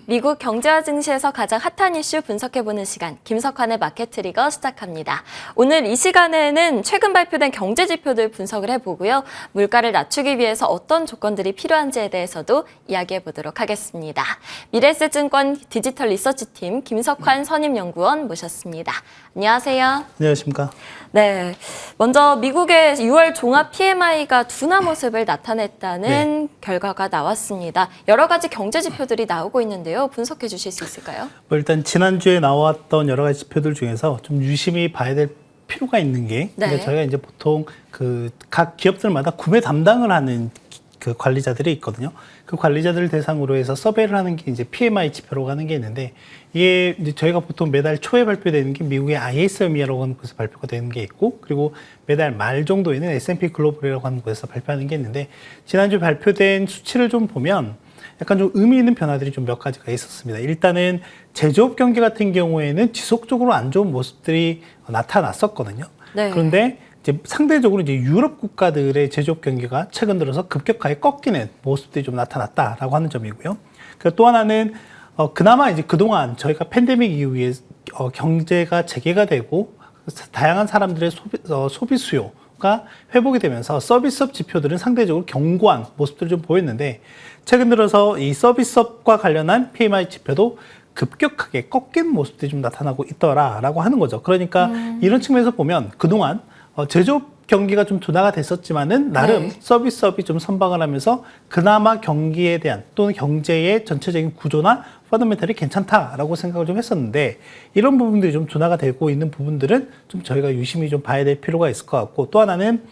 미국 경제와 증시에서 가장 핫한 이슈 분석해보는 시간, 김석환의 마켓 트리거 시작합니다. 오늘 이 시간에는 최근 발표된 경제 지표들 분석을 해보고요. 물가를 낮추기 위해서 어떤 조건들이 필요한지에 대해서도 이야기해보도록 하겠습니다. 미래에셋증권 디지털 리서치팀 김석환 선임연구원 모셨습니다. 안녕하세요. 안녕하십니까. 네, 먼저 미국의 6월 종합 PMI가 둔화 모습을 나타냈다는 결과가 나왔습니다. 여러 가지 경제 지표들이 나오고 있는데요. 분석해 주실 수 있을까요? 일단 지난주에 나왔던 여러 가지 지표들 중에서 좀 유심히 봐야 될 필요가 있는 게 그러니까 저희가 이제 보통 그 각 기업들마다 구매 담당을 하는 그 관리자들이 있거든요. 그 관리자들을 대상으로 해서 서베이를 하는 게 이제 PMI 지표라고 하는 게 있는데, 이게 이제 저희가 보통 매달 초에 발표되는 게 미국의 ISM이라고 하는 곳에서 발표가 되는 게 있고, 그리고 매달 말 정도에는 S&P 글로벌이라고 하는 곳에서 발표하는 게 있는데, 지난주 발표된 수치를 좀 보면 약간 좀 의미 있는 변화들이 좀 몇 가지가 있었습니다. 일단은 제조업 경기 같은 경우에는 지속적으로 안 좋은 모습들이 나타났었거든요. 네. 그런데 이제 상대적으로 이제 유럽 국가들의 제조업 경기가 최근 들어서 급격하게 꺾이는 모습들이 좀 나타났다라고 하는 점이고요. 또 하나는 그나마 이제 그동안 저희가 팬데믹 이후에 경제가 재개가 되고 다양한 사람들의 소비 수요가 회복이 되면서 서비스업 지표들은 상대적으로 견고한 모습들을 좀 보였는데, 최근 들어서 이 서비스업과 관련한 PMI 지표도 급격하게 꺾인 모습들이 좀 나타나고 있더라라고 하는 거죠. 그러니까 이런 측면에서 보면 그동안 제조업 경기가 좀 둔화가 됐었지만은 나름 서비스업이 좀 선방을 하면서 그나마 경기에 대한 또는 경제의 전체적인 구조나 펀더멘털이 괜찮다라고 생각을 좀 했었는데, 이런 부분들이 좀 둔화가 되고 있는 부분들은 좀 저희가 유심히 좀 봐야 될 필요가 있을 것 같고, 또 하나는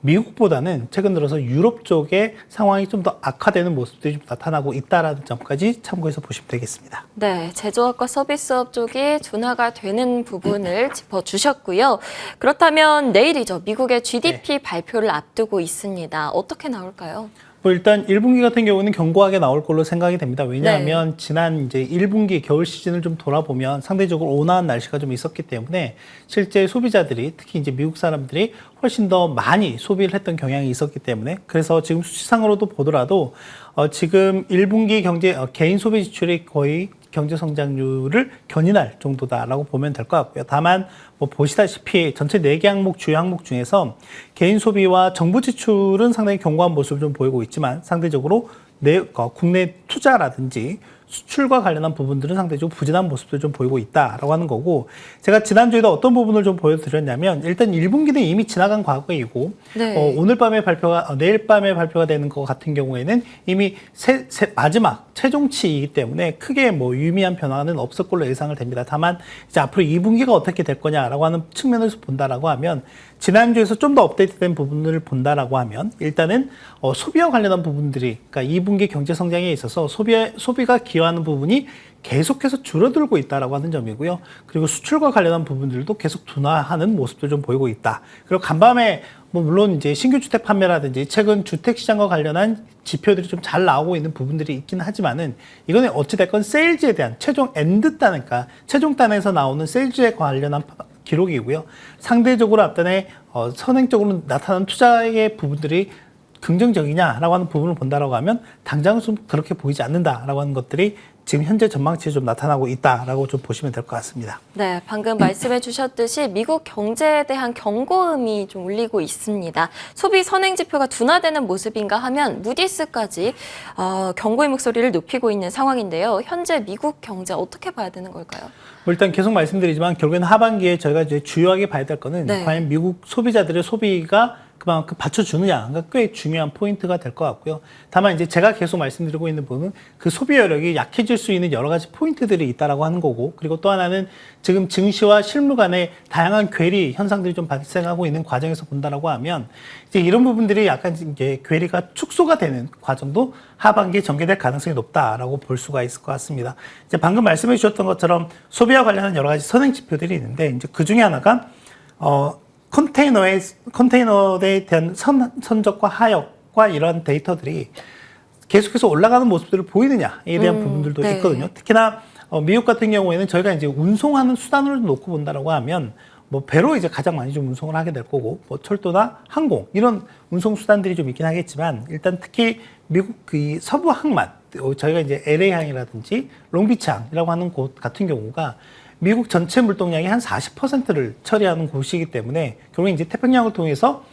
미국보다는 최근 들어서 유럽 쪽의 상황이 좀 더 악화되는 모습들이 좀 나타나고 있다는 점까지 참고해서 보시면 되겠습니다. 네, 제조업과 서비스업 쪽이 둔화가 되는 부분을 짚어주셨고요. 그렇다면 내일이죠. 미국의 GDP 발표를 앞두고 있습니다. 어떻게 나올까요? 일단 1분기 같은 경우는 견고하게 나올 걸로 생각이 됩니다. 왜냐하면 지난 이제 1분기 겨울 시즌을 좀 돌아보면 상대적으로 온화한 날씨가 좀 있었기 때문에 실제 소비자들이, 특히 이제 미국 사람들이 훨씬 더 많이 소비를 했던 경향이 있었기 때문에, 그래서 지금 수치상으로도 보더라도 지금 1분기 개인 소비 지출이 거의 경제 성장률을 견인할 정도다라고 보면 될 것 같고요. 다만 보시다시피 전체 4개 항목, 주요 항목 중에서 개인 소비와 정부 지출은 상당히 견고한 모습을 좀 보이고 있지만, 상대적으로 국내 투자라든지 수출과 관련한 부분들은 상대적으로 부진한 모습을 좀 보이고 있다라고 하는 거고, 제가 지난주에도 어떤 부분을 좀 보여드렸냐면, 일단 1분기는 이미 지나간 과거이고, 오늘 밤에 내일 밤에 발표가 되는 것 같은 경우에는 이미 마지막 최종치이기 때문에 크게 유의미한 변화는 없을 걸로 예상을 됩니다. 다만 이제 앞으로 2분기가 어떻게 될 거냐라고 하는 측면에서 본다라고 하면, 지난주에서 좀 더 업데이트된 부분을 본다라고 하면, 일단은 소비와 관련한 부분들이, 그러니까 2분기 경제 성장에 있어서 소비가 기여하는 부분이 계속해서 줄어들고 있다라고 하는 점이고요. 그리고 수출과 관련한 부분들도 계속 둔화하는 모습도 좀 보이고 있다. 그리고 간밤에 물론 이제 신규 주택 판매라든지 최근 주택 시장과 관련한 지표들이 좀 잘 나오고 있는 부분들이 있긴 하지만은, 이거는 어찌됐건 세일즈에 대한 최종 엔드단이니까 최종 단에서 나오는 세일즈에 관련한 기록이고요. 상대적으로 앞단에 선행적으로 나타나는 투자의 부분들이 긍정적이냐라고 하는 부분을 본다라고 하면 당장은 좀 그렇게 보이지 않는다라고 하는 것들이 지금 현재 전망치에 좀 나타나고 있다라고 좀 보시면 될 것 같습니다. 네, 방금 말씀해 주셨듯이 미국 경제에 대한 경고음이 좀 울리고 있습니다. 소비 선행 지표가 둔화되는 모습인가 하면 무디스까지 경고의 목소리를 높이고 있는 상황인데요. 현재 미국 경제 어떻게 봐야 되는 걸까요? 일단 계속 말씀드리지만 결국에는 하반기에 저희가 이제 주요하게 봐야 될 거는 과연 미국 소비자들의 소비가 그만큼 받쳐주느냐가 꽤 중요한 포인트가 될 것 같고요. 다만 이제 제가 계속 말씀드리고 있는 부분은 그 소비 여력이 약해질 수 있는 여러 가지 포인트들이 있다라고 하는 거고, 그리고 또 하나는 지금 증시와 실물 간의 다양한 괴리 현상들이 좀 발생하고 있는 과정에서 본다라고 하면, 이제 이런 부분들이 약간 이제 괴리가 축소가 되는 과정도 하반기에 전개될 가능성이 높다라고 볼 수가 있을 것 같습니다. 이제 방금 말씀해 주셨던 것처럼 소비와 관련한 여러 가지 선행 지표들이 있는데, 이제 그 중에 하나가 컨테이너에 대한 선적과 하역과 이런 데이터들이 계속해서 올라가는 모습들을 보이느냐에 대한 부분들도 있거든요. 특히나 미국 같은 경우에는 저희가 이제 운송하는 수단을 놓고 본다라고 하면 배로 이제 가장 많이 좀 운송을 하게 될 거고, 철도나 항공 이런 운송 수단들이 좀 있긴 하겠지만, 일단 특히 미국 그 서부 항만 저희가 이제 LA항이라든지 롱비치항이라고 하는 곳 같은 경우가 미국 전체 물동량의 한 40%를 처리하는 곳이기 때문에 결국 이제 태평양을 통해서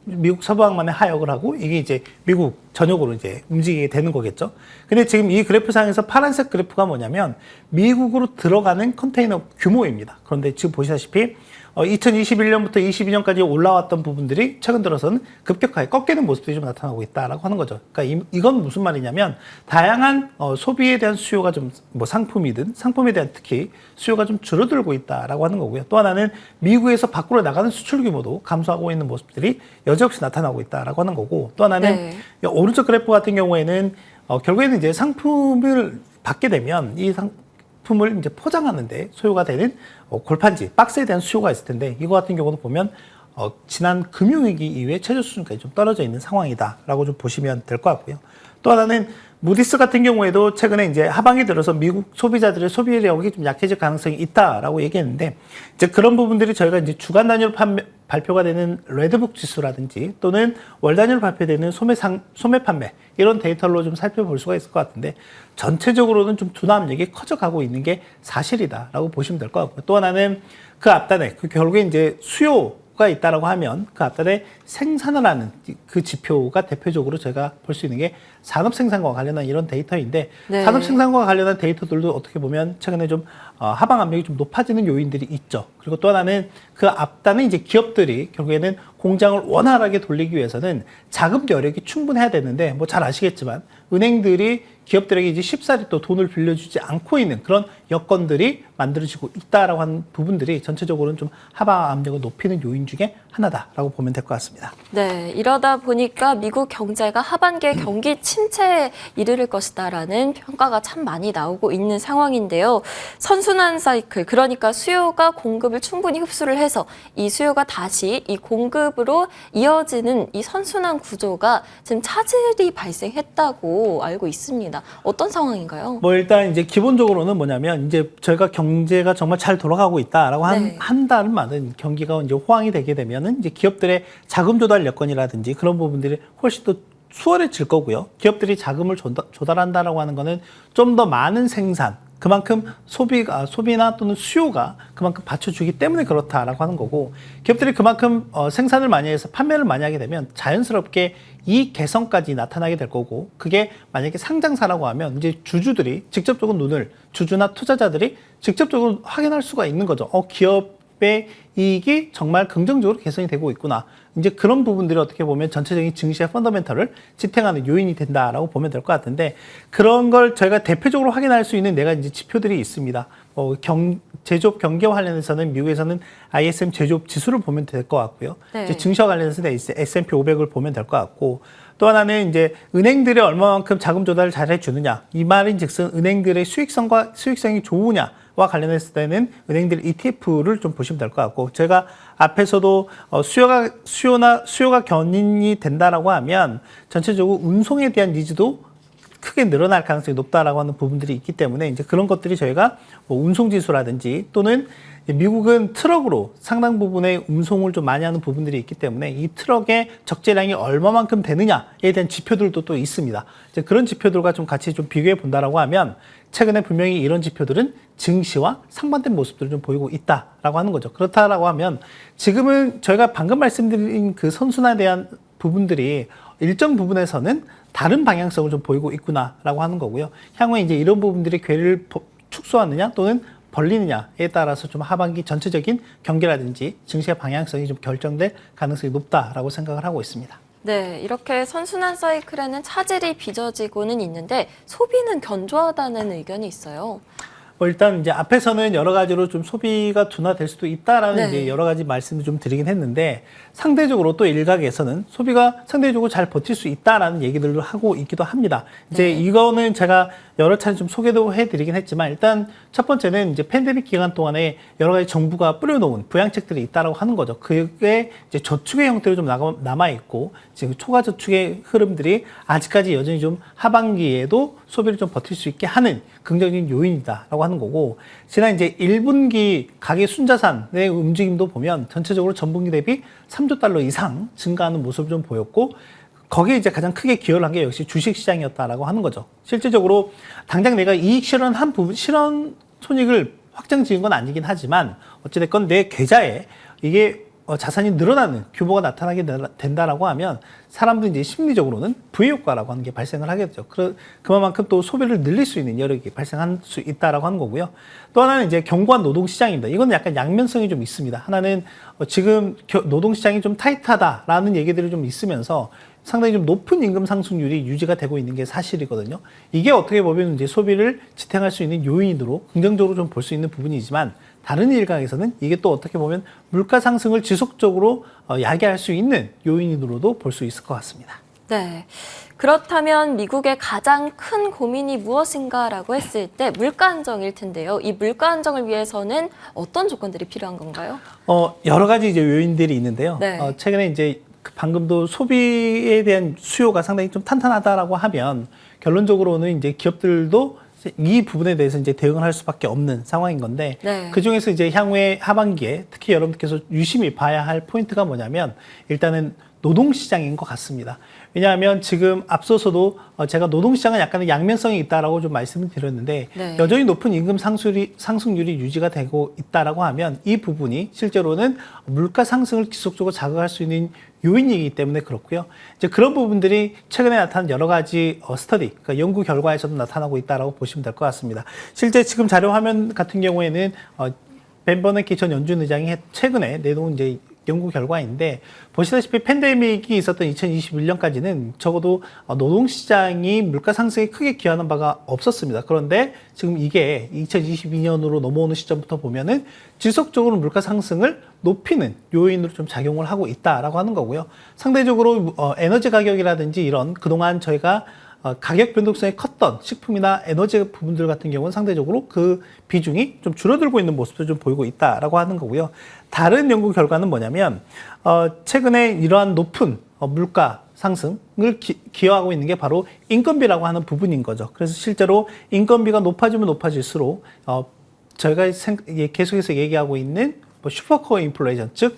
미국 서부항만에 하역을 하고 이게 이제 미국 전역으로 이제 움직이게 되는 거겠죠. 근데 지금 이 그래프상에서 파란색 그래프가 뭐냐면 미국으로 들어가는 컨테이너 규모입니다. 그런데 지금 보시다시피 2021년부터 22년까지 올라왔던 부분들이 최근 들어서는 급격하게 꺾이는 모습들이 좀 나타나고 있다라고 하는 거죠. 그러니까 이건 무슨 말이냐면 다양한 소비에 대한 수요가 좀 뭐 상품이든 상품에 대한 특히 수요가 좀 줄어들고 있다라고 하는 거고요. 또 하나는 미국에서 밖으로 나가는 수출 규모도 감소하고 있는 모습들이 여지없이 나타나고 있다라고 하는 거고 또 하나는 오른쪽 그래프 같은 경우에는 결국에는 이제 상품을 받게 되면 이 상품을 이제 포장하는데 소요가 되는 골판지, 박스에 대한 수요가 있을 텐데 이거 같은 경우도 보면 지난 금융위기 이후에 최저 수준까지 좀 떨어져 있는 상황이다라고 좀 보시면 될 것 같고요. 또 하나는 무디스 같은 경우에도 최근에 이제 하반기 들어서 미국 소비자들의 소비력이 좀 약해질 가능성이 있다라고 얘기했는데 이제 그런 부분들이 저희가 이제 주간 단위로 발표가 되는 레드북 지수라든지 또는 월 단위로 발표되는 소매 판매 이런 데이터로 좀 살펴볼 수가 있을 것 같은데 전체적으로는 좀 둔화 압력이 커져가고 있는 게 사실이다라고 보시면 될 것 같고요. 또 하나는 그 앞단에 결국에 이제 수요가 있다라고 하면 그 앞단에 생산을 하는 그 지표가 대표적으로 제가 볼 수 있는 게 산업 생산과 관련한 이런 데이터인데 산업 생산과 관련한 데이터들도 어떻게 보면 최근에 좀 하방 압력이 좀 높아지는 요인들이 있죠. 그리고 또 하나는 그 앞단은 이제 기업들이 결국에는 공장을 원활하게 돌리기 위해서는 자금 여력이 충분해야 되는데 뭐 잘 아시겠지만 은행들이 기업들에게 이제 쉽사리 또 돈을 빌려주지 않고 있는 그런 여건들이 만들어지고 있다라고 하는 부분들이 전체적으로는 좀 하방 압력을 높이는 요인 중에 하나다라고 보면 될 것 같습니다. 네, 이러다 보니까 미국 경제가 하반기에 경기 침체에 이르를 것이다라는 평가가 참 많이 나오고 있는 상황인데요. 선순환 사이클, 그러니까 수요가 공급을 충분히 흡수를 해서 이 수요가 다시 이 공급으로 이어지는 이 선순환 구조가 지금 차질이 발생했다고 알고 있습니다. 어떤 상황인가요? 뭐 일단 이제 기본적으로는 뭐냐면 이제 저희가 경제가 정말 잘 돌아가고 있다라고 한 달은 많은 경기가 이제 호황이 되게 되면은 이제 기업들의 자금 조달 여건이라든지 그런 부분들이 훨씬 더 수월해질 거고요. 기업들이 자금을 조달한다라고 하는 거는 좀 더 많은 생산, 그만큼 소비나 또는 수요가 그만큼 받쳐주기 때문에 그렇다라고 하는 거고 기업들이 그만큼 생산을 많이 해서 판매를 많이 하게 되면 자연스럽게 이익 개선까지 나타나게 될 거고 그게 만약에 상장사라고 하면 이제 주주나 투자자들이 직접적으로 확인할 수가 있는 거죠. 기업의 이익이 정말 긍정적으로 개선이 되고 있구나. 이제 그런 부분들이 어떻게 보면 전체적인 증시의 펀더멘털을 지탱하는 요인이 된다라고 보면 될 것 같은데 그런 걸 저희가 대표적으로 확인할 수 있는 내가 이제 지표들이 있습니다. 제조업 경기와 관련해서는 미국에서는 ISM 제조업 지수를 보면 될 것 같고요. 이제 증시와 관련해서는 S&P 500을 보면 될 것 같고 또 하나는 이제 은행들이 얼마만큼 자금 조달을 잘 해주느냐 이 말인즉슨 은행들의 수익성이 좋으냐와 관련했을 때는 은행들 ETF를 좀 보시면 될 것 같고 제가 앞에서도 수요가 견인이 된다라고 하면 전체적으로 운송에 대한 니즈도 크게 늘어날 가능성이 높다라고 하는 부분들이 있기 때문에 이제 그런 것들이 저희가 뭐 운송지수라든지 또는 미국은 트럭으로 상당 부분의 운송을 좀 많이 하는 부분들이 있기 때문에 이 트럭의 적재량이 얼마만큼 되느냐에 대한 지표들도 또 있습니다. 이제 그런 지표들과 좀 같이 좀 비교해 본다라고 하면 최근에 분명히 이런 지표들은 증시와 상반된 모습들을 좀 보이고 있다라고 하는 거죠. 그렇다라고 하면 지금은 저희가 방금 말씀드린 그 선순환에 대한 부분들이 일정 부분에서는 다른 방향성을 좀 보이고 있구나라고 하는 거고요. 향후에 이제 이런 부분들이 궤를 축소하느냐 또는 벌리느냐에 따라서 좀 하반기 전체적인 경기라든지 증시의 방향성이 좀 결정될 가능성이 높다라고 생각을 하고 있습니다. 네, 이렇게 선순환 사이클에는 차질이 빚어지고는 있는데 소비는 견조하다는 의견이 있어요. 일단 이제 앞에서는 여러 가지로 좀 소비가 둔화될 수도 있다라는 이제 여러 가지 말씀을 좀 드리긴 했는데 상대적으로 또 일각에서는 소비가 상대적으로 잘 버틸 수 있다라는 얘기들을 하고 있기도 합니다. 이제 이거는 제가 여러 차례 좀 소개도 해드리긴 했지만 일단 첫 번째는 이제 팬데믹 기간 동안에 여러 가지 정부가 뿌려놓은 부양책들이 있다라고 하는 거죠. 그게 이제 저축의 형태로 좀 남아 있고 지금 초과 저축의 흐름들이 아직까지 여전히 좀 하반기에도 소비를 좀 버틸 수 있게 하는 긍정적인 요인이다라고 하는 거고 지난 이제 1분기 가계 순자산의 움직임도 보면 전체적으로 전분기 대비 3조 달러 이상 증가하는 모습을 좀 보였고 거기에 이제 가장 크게 기여를 한 게 역시 주식시장이었다라고 하는 거죠. 실질적으로 당장 내가 이익 실현한 부분, 실현 손익을 확정 지은 건 아니긴 하지만 어찌됐건 내 계좌에 이게 자산이 늘어나는 규모가 나타나게 된다라고 하면 사람들이 이제 심리적으로는 부의효과라고 하는 게 발생을 하겠죠. 그만큼 또 소비를 늘릴 수 있는 여력이 발생할 수 있다라고 하는 거고요. 또 하나는 이제 견고한 노동시장입니다. 이건 약간 양면성이 좀 있습니다. 하나는 지금 노동시장이 좀 타이트하다라는 얘기들이 좀 있으면서 상당히 좀 높은 임금 상승률이 유지가 되고 있는 게 사실이거든요. 이게 어떻게 보면 이제 소비를 지탱할 수 있는 요인으로 긍정적으로 좀 볼 수 있는 부분이지만 다른 일각에서는 이게 또 어떻게 보면 물가 상승을 지속적으로 야기할 수 있는 요인으로도 볼 수 있을 것 같습니다. 네. 그렇다면 미국의 가장 큰 고민이 무엇인가라고 했을 때 물가 안정일 텐데요. 이 물가 안정을 위해서는 어떤 조건들이 필요한 건가요? 여러 가지 이제 요인들이 있는데요. 네. 최근에 이제 방금도 소비에 대한 수요가 상당히 좀 탄탄하다라고 하면 결론적으로는 이제 기업들도 이 부분에 대해서 이제 대응을 할 수밖에 없는 상황인 건데 네. 그 중에서 이제 향후에 하반기에 특히 여러분께서 유심히 봐야 할 포인트가 뭐냐면 일단은 노동시장인 것 같습니다. 왜냐하면 지금 앞서서도 제가 노동시장은 약간의 양면성이 있다라고 좀 말씀을 드렸는데 네. 여전히 높은 임금 상승률이 유지가 되고 있다라고 하면 이 부분이 실제로는 물가 상승을 지속적으로 자극할 수 있는 요인이기 때문에 그렇고요. 이제 그런 부분들이 최근에 나타난 여러 가지 스터디, 그러니까 연구 결과에서도 나타나고 있다라고 보시면 될 것 같습니다. 실제 지금 자료 화면 같은 경우에는 벤 버너키 전 연준 의장이 최근에 내놓은 이제 연구 결과인데 보시다시피 팬데믹이 있었던 2021년까지는 적어도 노동시장이 물가 상승에 크게 기여하는 바가 없었습니다. 그런데 지금 이게 2022년으로 넘어오는 시점부터 보면은 지속적으로 물가 상승을 높이는 요인으로 좀 작용을 하고 있다라고 하는 거고요. 상대적으로 에너지 가격이라든지 이런 그동안 저희가 가격 변동성이 컸던 식품이나 에너지 부분들 같은 경우는 상대적으로 그 비중이 좀 줄어들고 있는 모습도 좀 보이고 있다라고 하는 거고요. 다른 연구 결과는 뭐냐면 최근에 이러한 높은 물가 상승을 기여하고 있는 게 바로 인건비라고 하는 부분인 거죠. 그래서 실제로 인건비가 높아지면 높아질수록 저희가 계속해서 얘기하고 있는 슈퍼코어 인플레이션, 즉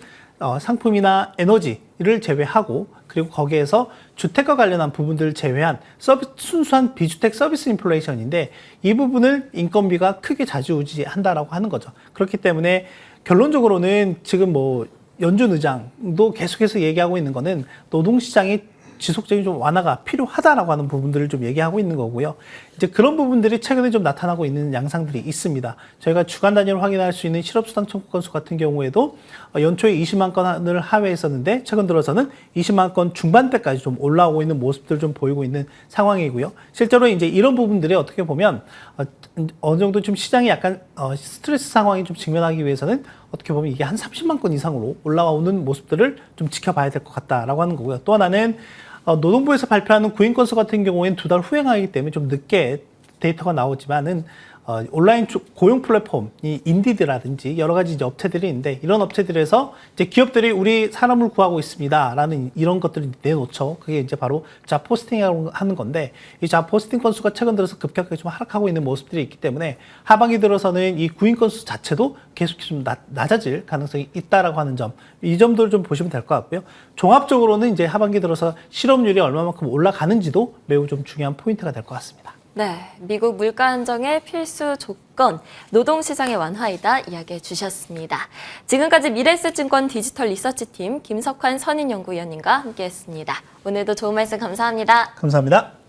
상품이나 에너지를 제외하고 그리고 거기에서 주택과 관련한 부분들을 제외한 순수한 비주택 서비스 인플레이션인데 이 부분을 인건비가 크게 좌지우지한다라고 하는 거죠. 그렇기 때문에 결론적으로는 지금 연준 의장도 계속해서 얘기하고 있는 거는 노동시장이 지속적인 좀 완화가 필요하다라고 하는 부분들을 좀 얘기하고 있는 거고요. 이제 그런 부분들이 최근에 좀 나타나고 있는 양상들이 있습니다. 저희가 주간 단위로 확인할 수 있는 실업수당 청구 건수 같은 경우에도 연초에 20만 건을 하회했었는데 최근 들어서는 20만 건 중반대까지 좀 올라오고 있는 모습들 좀 보이고 있는 상황이고요. 실제로 이제 이런 부분들이 어떻게 보면 어느 정도 좀 시장이 약간 스트레스 상황이 좀 직면하기 위해서는 어떻게 보면 이게 한 30만 건 이상으로 올라오는 모습들을 좀 지켜봐야 될 것 같다라고 하는 거고요. 또 하나는 노동부에서 발표하는 구인 건수 같은 경우에는 2달 후행하기 때문에 좀 늦게 데이터가 나오지만은 온라인 고용 플랫폼이 인디드라든지 여러 가지 이제 업체들이 있는데 이런 업체들에서 이제 기업들이 우리 사람을 구하고 있습니다라는 이런 것들을 내놓죠. 그게 이제 바로 잡 포스팅이라고 하는 건데 이 잡 포스팅 건수가 최근 들어서 급격하게 좀 하락하고 있는 모습들이 있기 때문에 하반기 들어서는 이 구인 건수 자체도 계속 좀 낮아질 가능성이 있다라고 하는 점, 이 점들을 좀 보시면 될 것 같고요. 종합적으로는 이제 하반기 들어서 실업률이 얼마만큼 올라가는지도 매우 좀 중요한 포인트가 될 것 같습니다. 네, 미국 물가 안정의 필수 조건, 노동시장의 완화이다 이야기해 주셨습니다. 지금까지 미래에셋증권 디지털 리서치팀 김석환 선임연구위원님과 함께했습니다. 오늘도 좋은 말씀 감사합니다. 감사합니다.